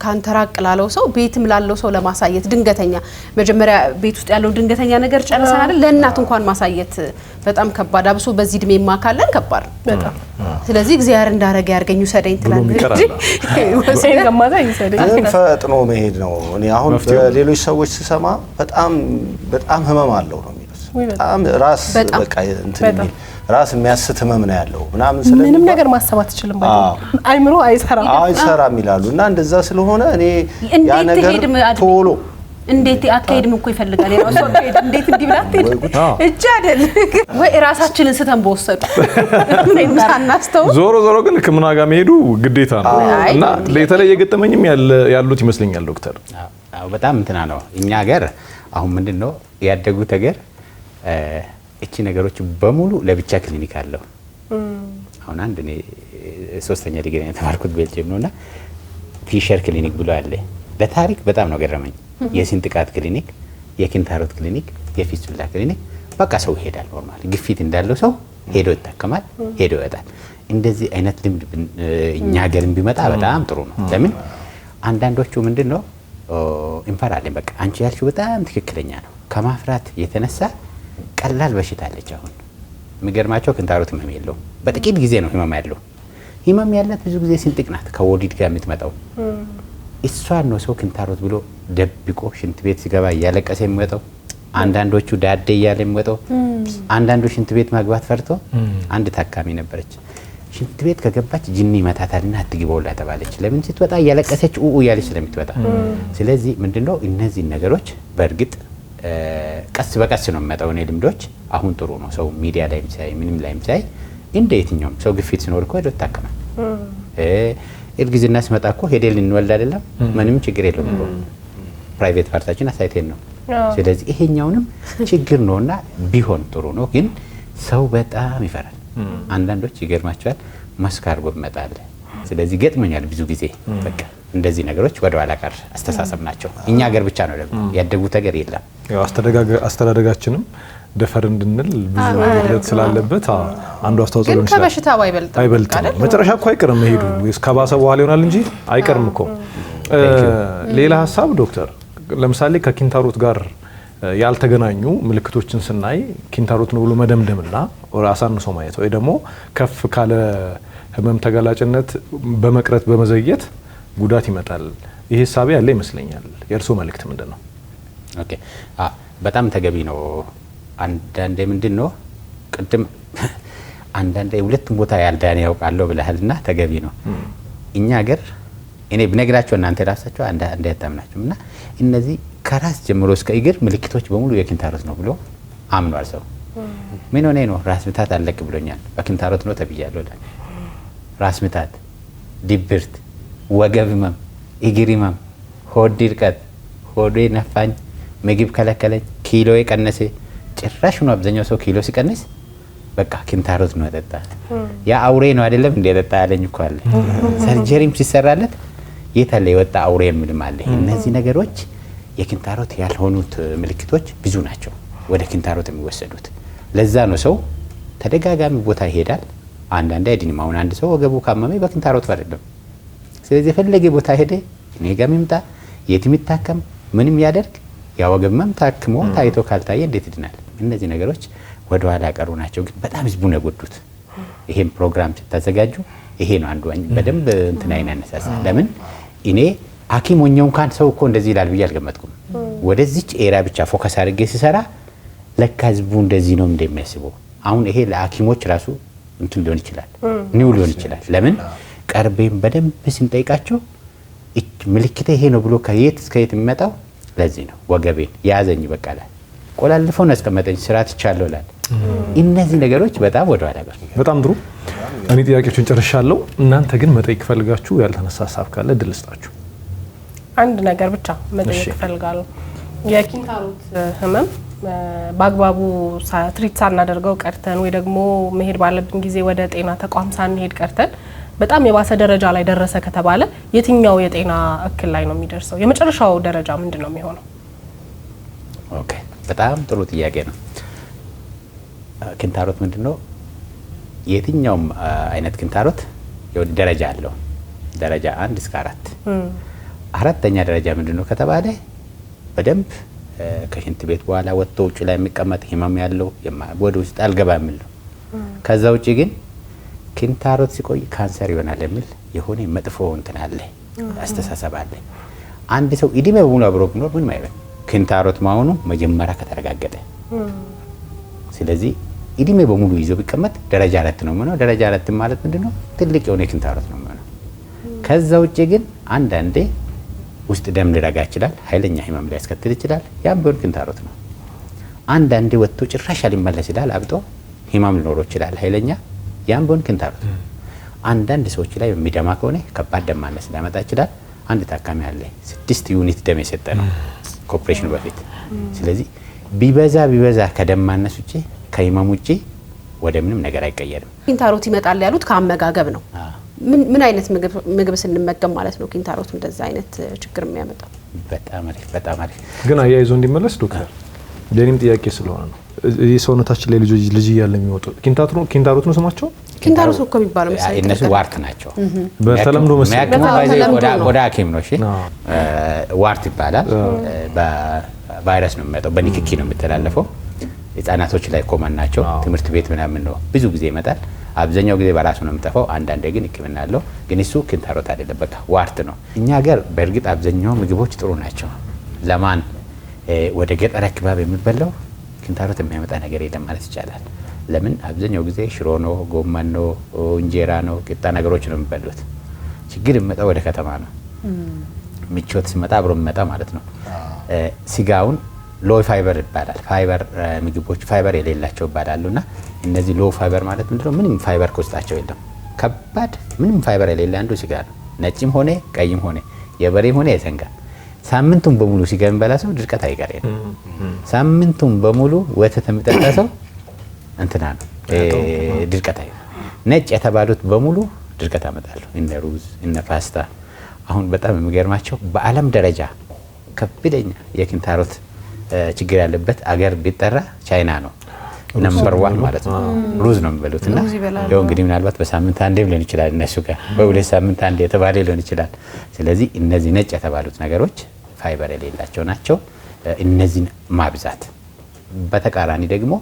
ካንተ ራቅ ላለው ሰው ቤትም ላለው ሰው ለማሳየት ድንገተኛ መጀመሪያ ቤት ውስጥ ያለው ድንገተኛ ነገር ጨርሰን አይደል ለእናት እንኳን ማሳየት በጣም ከባድ፣ አብሶ በዚህ እድሜማ ካለን ከባድ በጣም። ስለዚህ እግዚአብሔር እንዳረገ ያርገኝ ውሰደኝ ትላለህ እንጂ ወሰን ገማዛ ይሰደኝ ግን ፈጥኖ መሄድ ነው። እኔ አሁን በሌሎች ሰዎች ስሰማ በጣም ህመም አለው ነው የሚሉት። በጣም ራስ በቃ እንትን የሚል ራስ የሚያስት ህመም ነው ያለው ምናምን ስለዚህ ምንም ነገር ማሰብ አትችልም ባይሆን አይምሮ አይሰራም ይላሉ። እና እንደዛ ስለሆነ እኔ ያ ነገር ቶሎ እንዴት አካሄድም እኮ ይፈልጋል የራሱ አካሄድ። እንዴት እንዲብላት እጅ አይደል ወይ ራሳችንን ስተን በወሰዱ ሳናስተው ዞሮ ግን ሕክምና ጋር መሄዱ ግዴታ ነው እና ለተለየ ገጠመኝም ያሉት ይመስለኛል ዶክተር። አዎ በጣም እንትና ነው። እኛ ሀገር አሁን ምንድነው ያደጉት ሀገር እቺ ነገሮች በሙሉ ለብቻ ክሊኒክ አለው። አሁን አንድ እኔ 3ኛ ዲግሪ የተማርኩት ቤልጅየም ነውና ፊሸር ክሊኒክ ብሎ አለ። ለታሪክ በጣም ነው ገረመኝ። የስንጥቃት ክሊኒክ፣ የኪንታሮት ክሊኒክ፣ የፊስቱላ ክሊኒክ በቃ ሰው ይሄዳል። ኖርማል ግፊት እንዳለው ሰው ሄዶ ይታከማል፣ ሄዶ ይወጣል። እንደዚህ አይነት ልምድ እኛ ሀገርም ቢመጣ በጣም ጥሩ ነው። ለምን አንዳንዶቹ ምንድነው እንፈራለን። በቃ አንቺ ያልሽው በጣም ትክክለኛ ነው። ከማፍራት የተነሳ ቀላል በሽታ አለች። አሁን የሚገርማቸው ክንታሮት ህመም የለውም። በጥቂት ጊዜ ነው ህመም ያለው። ህመም ያላት ብዙ ጊዜ ስንጥቅ ናት ከወሊድ ጋር የምትመጣው። እሷን ነው ሰው ክንታሮት ብሎ ደብቆ ሽንት ቤት ሲገባ እያለቀሰ የሚወጣው። አንዳንዶቹ ዳዴ እያለ የሚወጣው፣ አንዳንዱ ሽንት ቤት መግባት ፈርቶ። አንድ ታካሚ ነበረች ሽንት ቤት ከገባች ጅኒ ይመታታልና አትግበውላ ተባለች። ለምን ስትወጣ እያለቀሰች እያለች ስለምትወጣ። ስለዚህ ምንድነው እነዚህ ነገሮች በእርግጥ ቀስ በቀስ ነው የሚመጣው። እኔ ልምዶች አሁን ጥሩ ነው። ሰው ሚዲያ ላይም ሳይ ምንም ላይም ሳይ እንደ የትኛውም ሰው ግፊት ሲኖር እኮ ሄዶ ይታከማል። እርግዝና ሲመጣ እኮ ሄደን ልንወልድ አይደለም ምንም ችግር የለውም እኮ ፕራይቬት ፓርታችን አሳይተን ነው። ስለዚህ ይሄኛውንም ችግር ነውና ቢሆን ጥሩ ነው። ግን ሰው በጣም ይፈራል። አንዳንዶች ይገርማቸዋል መስካር በመጣለ። ስለዚህ ገጥሞኛል ብዙ ጊዜ በቃ እንደዚህ ነገሮች ወደ ኋላ ቀር አስተሳሰብ ናቸው። እኛ ሀገር ብቻ ነው ደግሞ ያደጉት ሀገር የለም። ያው አስተዳደጋችንም ደፈር እንድንል ብዙ ማለት ስላለበት አንዱ አስተዋጽኦ ነው። ከበሽታው አይበልጥም። መጨረሻ እኮ አይቀርም መሄዱ እስከባሰ በኋላ ይሆናል እንጂ አይቀርም እኮ። ሌላ ሀሳብ ዶክተር፣ ለምሳሌ ከኪንታሮት ጋር ያልተገናኙ ምልክቶችን ስናይ ኪንታሮት ነው ብሎ መደምደምና አሳንሶ ማየት ወይ ደግሞ ከፍ ካለ ህመም ተጋላጭነት በመቅረት በመዘየት ጉዳት ይመጣል። ይሄ ሀሳብ ያለ ይመስለኛል። የእርሶ መልእክት ምንድን ነው? ኦኬ በጣም ተገቢ ነው። አንዳንዴ ምንድነው ቅድም አንዳንዴ ሁለቱም ቦታ ያልዳነ ያውቃለሁ ብለሃልና ተገቢ ነው። እኛ ሀገር እኔ ብነግራቸው እናንተ ራሳቸው አንድ ያታምናችሁና እነዚህ ከራስ ጀምሮ እስከ እግር ምልክቶች በሙሉ የኪንታሮት ነው ብሎ አምኗል ሰው። ምን ሆነ ነው ራስ ምታት አለቅ ብሎኛል በኪንታሮት ነው ተብያለሁ። ራስ ምታት፣ ድብርት፣ ወገብ ህመም፣ እግር ህመም፣ ሆድ ድርቀት፣ ሆዴ ነፋኝ፣ ምግብ ከለከለኝ፣ ኪሎ ቀነሰ። ጭራሽ ነው አብዛኛው ሰው ኪሎ ሲቀንስ በቃ ኪንታሮት ነው ያጠጣ። ያ አውሬ ነው አይደለም እንደ ያጠጣ ያለኝ እኮ አለ። ሰርጀሪም ሲሰራለት የታለ የወጣ አውሬ የሚልም አለ። እነዚህ ነገሮች የኪንታሮት ያልሆኑት ምልክቶች ብዙ ናቸው ወደ ኪንታሮት የሚወሰዱት። ለዛ ነው ሰው ተደጋጋሚ ቦታ ይሄዳል። አንዳንዴ አይድንም። አሁን አንድ ሰው ወገቡ ካመመ በኪንታሮት አይደለም። ስለዚህ የፈለገ ቦታ ሄደ እኔ ጋር ይምጣ የትም ይታከም ምንም ያደርግ ያ ወገብ ህመም ታክሞ ታይቶ ካልታየ እንዴት ይድናል? እነዚህ ነገሮች ወደ ኋላ ቀሩ ናቸው። ግን በጣም ህዝቡን የጎዱት ይሄን ፕሮግራም ስታዘጋጁ ይሄ ነው አንዱ በደንብ እንትና አይነሳሳ። ለምን እኔ ሐኪም ሆኜው እንኳን ሰው እኮ እንደዚህ ይላል ብዬ አልገመትኩም። ወደዚች ኤራ ብቻ ፎከስ አድርጌ ሲሰራ ለካ ህዝቡ እንደዚህ ነው እንደሚያስበው። አሁን ይሄ ለሐኪሞች ራሱ እንትን ሊሆን ይችላል ኒው ሊሆን ይችላል። ለምን ቀርቤም በደንብ ስንጠይቃቸው ምልክቴ ይሄ ነው ብሎ ከየት እስከ የት የሚመጣው ለዚህ ነው ወገቤን ያዘኝ በቃላ ቆላልፈው ነው ያስቀመጠኝ ስራ ትቻለሁ እላለሁ። እነዚህ ነገሮች በጣም ወደ ኋላ ቀር። በጣም ጥሩ። እኔ ጥያቄዎችን ጨርሻለሁ። እናንተ ግን መጠየቅ ፈልጋችሁ ያልተነሳ ሀሳብ ካለ እድል ስጣችሁ። አንድ ነገር ብቻ መጠየቅ እፈልጋለሁ። የኪንታሮት ህመም በአግባቡ ትሪት ሳናደርገው ቀርተን ወይ ደግሞ መሄድ ባለብን ጊዜ ወደ ጤና ተቋም ሳንሄድ ቀርተን በጣም የባሰ ደረጃ ላይ ደረሰ ከተባለ የትኛው የጤና እክል ላይ ነው የሚደርሰው? የመጨረሻው ደረጃ ምንድን ነው የሚሆነው? ኦኬ፣ በጣም ጥሩ ጥያቄ ነው። ኪንታሮት ምንድነው? የትኛውም አይነት ኪንታሮት ደረጃ አለው። ደረጃ 1 እስከ 4። አራተኛ ደረጃ ምንድነው ከተባለ በደንብ ከሽንት ቤት በኋላ ወጥቶ ውጭ ላይ የሚቀመጥ ህመም ያለው ወደ ውስጥ አልገባ የሚል ነው። ከዛ ውጭ ግን ኪንታሮት ሲቆይ ካንሰር ይሆናል የሚል የሆነ መጥፎ እንትን አለ፣ አስተሳሰብ አለ። አንድ ሰው እድሜ በሙሉ አብሮ ቢኖር ምን ማለት ኪንታሮት መሆኑ መጀመሪያ ከተረጋገጠ፣ ስለዚህ እድሜ በሙሉ ይዞ ቢቀመጥ ደረጃ 4 ነው የሚሆነው። ደረጃ 4 ማለት ምንድነው? ትልቅ የሆነ ኪንታሮት ነው የሚሆነው። ከዛ ውጭ ግን አንዳንዴ ውስጥ ደም ሊረጋ ይችላል፣ ኃይለኛ ህመም ሊያስከትል ይችላል። ያም ቢሆን ኪንታሮት ነው። አንዳንዴ ወጥቶ ጭራሽ ሊመለስ ይችላል፣ አብጦ ህመም ሊኖረው ይችላል ኃይለኛ። ያም ቢሆን ኪንታሮት ነው። አንዳንድ ሰዎች ላይ የሚደማ ከሆነ ከባድ ደም ማነስ ሊያመጣ ይችላል። አንድ ታካሚ አለ 6 ዩኒት ደም የሰጠ ነው ከኦፕሬሽኑ በፊት። ስለዚህ ቢበዛ ከደም ማነስ ውጪ ከህመም ውጪ ወደ ምንም ነገር አይቀየርም። ኪንታሮት ይመጣል ያሉት ከአመጋገብ ነው። ምን አይነት ምግብ ስንመገብ ማለት ነው ኪንታሮት እንደዛ አይነት ችግር የሚያመጣው? በጣም አሪፍ ግን አያይዞ እንዲመለስ ዶክተር የኔም ጥያቄ ስለሆነ ነው። ይህ ሰውነታችን ላይ ልጅ እያለ የሚወጡ ኪንታሮት ነው ስማቸው? ኪንታሮት እኮ የሚባለው መሰለኝ እነሱ ዋርት ናቸው። በተለምዶ መሰለኝ ቆዳ ሐኪም ነው። እሺ ዋርት ይባላል። በቫይረስ ነው የሚመጣው፣ በንክኪ ነው የሚተላለፈው። ህጻናቶች ላይ ኮመን ናቸው። ትምህርት ቤት ምናምን ነው ብዙ ጊዜ ይመጣል። አብዛኛው ጊዜ በራሱ ነው የሚጠፋው። አንዳንዴ ግን ህክምና አለው። ግን እሱ ኪንታሮት አይደለም፣ በቃ ዋርት ነው። እኛ ሀገር በእርግጥ አብዛኛው ምግቦች ጥሩ ናቸው። ለማን ወደ ገጠር አካባቢ የሚበላው ኪንታሮት የሚያመጣ ነገር የለም ማለት ይቻላል። ለምን? አብዛኛው ጊዜ ሽሮ ነው፣ ጎመን ነው፣ እንጀራ ነው፣ ቂጣ ነገሮች ነው የሚበሉት። ችግር የሚመጣው ወደ ከተማ ነው። ምቾት ሲመጣ አብሮ የሚመጣ ማለት ነው። ስጋውን ሎ ፋይበር ይባላል። ፋይበር ምግቦች ፋይበር የሌላቸው ይባላሉና እነዚህ ሎ ፋይበር ማለት ምንድነው? ምንም ፋይበር ከውስጣቸው የለም። ከባድ ምንም ፋይበር የሌለ አንዱ ስጋ ነው። ነጭም ሆነ ቀይም ሆነ የበሬም ሆነ የሰንጋ ሳምንቱን በሙሉ ስጋ የሚበላ ሰው ድርቀት አይቀርም። ሳምንቱን በሙሉ ወተት የሚጠጣ ሰው እንትና ነው ድርቀት አይቀርም። ነጭ የተባሉት በሙሉ ድርቀት ያመጣሉ። እነ ሩዝ እነ ፓስታ። አሁን በጣም የሚገርማቸው በዓለም ደረጃ ከፍተኛ የኪንታሮት ችግር ያለበት አገር ቢጠራ ቻይና ነው። ነምበር 1 ማለት ነው። ሩዝ ነው የሚበሉት እና ያው እንግዲህ ምናልባት በሳምንት አንዴ ሊሆን ይችላል፣ እነሱ ጋር በሁለት ሳምንት አንዴ የተባለ ሊሆን ይችላል። ስለዚህ እነዚህ ነጭ የተባሉት ነገሮች ፋይበር የሌላቸው ናቸው። እነዚህን ማብዛት። በተቃራኒ ደግሞ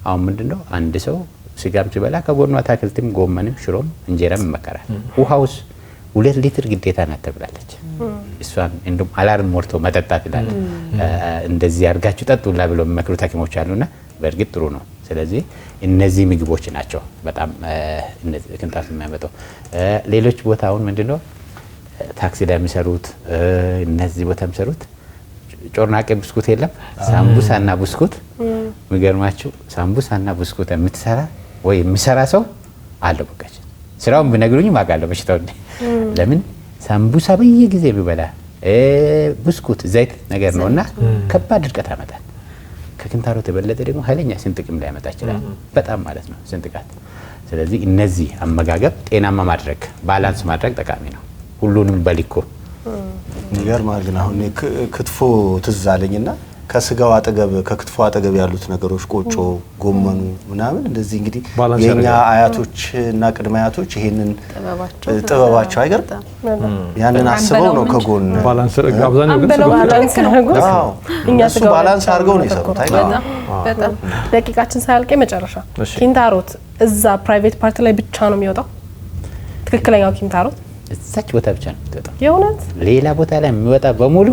አሁን ምንድነው አንድ ሰው ስጋም ሲበላ ከጎኑ አታክልትም፣ ጎመንም፣ ሽሮም እንጀራም ይመከራል። ውሃውስ 2 ሊትር ግዴታ ናት ተብላለች። እሷን እንደውም አላርም ሞልቶ መጠጣት ይላል። እንደዚህ አድርጋችሁ ጠጡላ ብለው የሚመክሩት ሐኪሞች አሉና በእርግጥ ጥሩ ነው። ስለዚህ እነዚህ ምግቦች ናቸው በጣም ኪንታሮት የሚያመጣው። ሌሎች ቦታውን ምንድነው ታክሲ ላይ የሚሰሩት እነዚህ ቦታ የሚሰሩት ጮርናቄ ብስኩት የለም፣ ሳምቡሳና ብስኩት። የሚገርማችሁ ሳምቡሳና ብስኩት የምትሰራ ወይ የሚሰራ ሰው አለ። በቃ ስራውን ብነግሩኝ ማጋለው በሽታው ለምን ሳምቡሳ በየጊዜ ቢበላ ብስኩት ዘይት ነገር ነውና ከባድ ድርቀት ያመጣል። ከኪንታሮት የበለጠ ደግሞ ኃይለኛ ስንጥቅም ሊያመጣ ይችላል። በጣም ማለት ነው ስንጥቃት። ስለዚህ እነዚህ አመጋገብ ጤናማ ማድረግ ባላንስ ማድረግ ጠቃሚ ነው። ሁሉንም በሊኮ ይገርማል። ግን አሁን ክትፎ ትዝ አለኝና ከስጋው አጠገብ ከክትፎ አጠገብ ያሉት ነገሮች ቆጮ፣ ጎመኑ ምናምን እንደዚህ እንግዲህ የኛ አያቶች እና ቅድመ አያቶች ይሄንን ጥበባቸው አይገርም? ያንን አስበው ነው ከጎን ባላንስ አብዛኛው ግን እሱ ባላንስ አድርገው ነው የሰሩት። አይገርም? በጣም ደቂቃችን ሳያልቅ መጨረሻ ኪንታሮት እዛ ፕራይቬት ፓርት ላይ ብቻ ነው የሚወጣው? ትክክለኛው ኪንታሮት እዛች ቦታ ብቻ ነው የሚወጣው። የእውነት ሌላ ቦታ ላይ የሚወጣ በሙሉ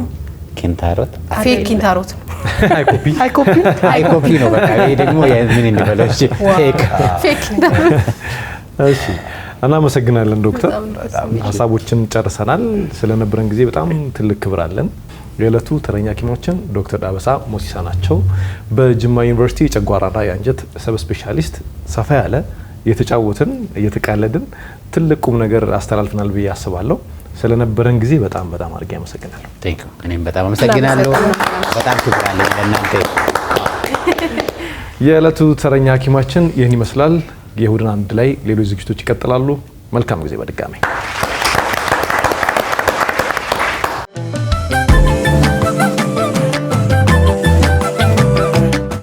ኪንታሮት ፌክ ኪንታሮት ነው። ሃይኮፒ ነው። በቃ ይሄ ደግሞ ምን እንበለው? እሺ ፌክ ኪንታሮት። እሺ እናመሰግናለን ዶክተር። ሀሳቦችን ጨርሰናል። ስለነበረን ጊዜ በጣም ትልቅ ክብር አለን። የዕለቱ ተረኛ ሐኪሞችን ዶክተር ዳበሳ ሞሲሳ ናቸው። በጅማ ዩኒቨርሲቲ የጨጓራና የአንጀት ሰብ ስፔሻሊስት። ሰፋ ያለ እየተጫወትን እየተቃለድን ትልቅ ቁም ነገር አስተላልፈናል ብዬ አስባለሁ። ስለነበረን ጊዜ በጣም አድርጌ አመሰግናለሁ። እኔም በጣም አመሰግናለሁ። በጣም ትብራለሁ ለእናንተ። የዕለቱ ተረኛ ሐኪማችን ይህን ይመስላል። የእሁድን አንድ ላይ ሌሎች ዝግጅቶች ይቀጥላሉ። መልካም ጊዜ በድጋሚ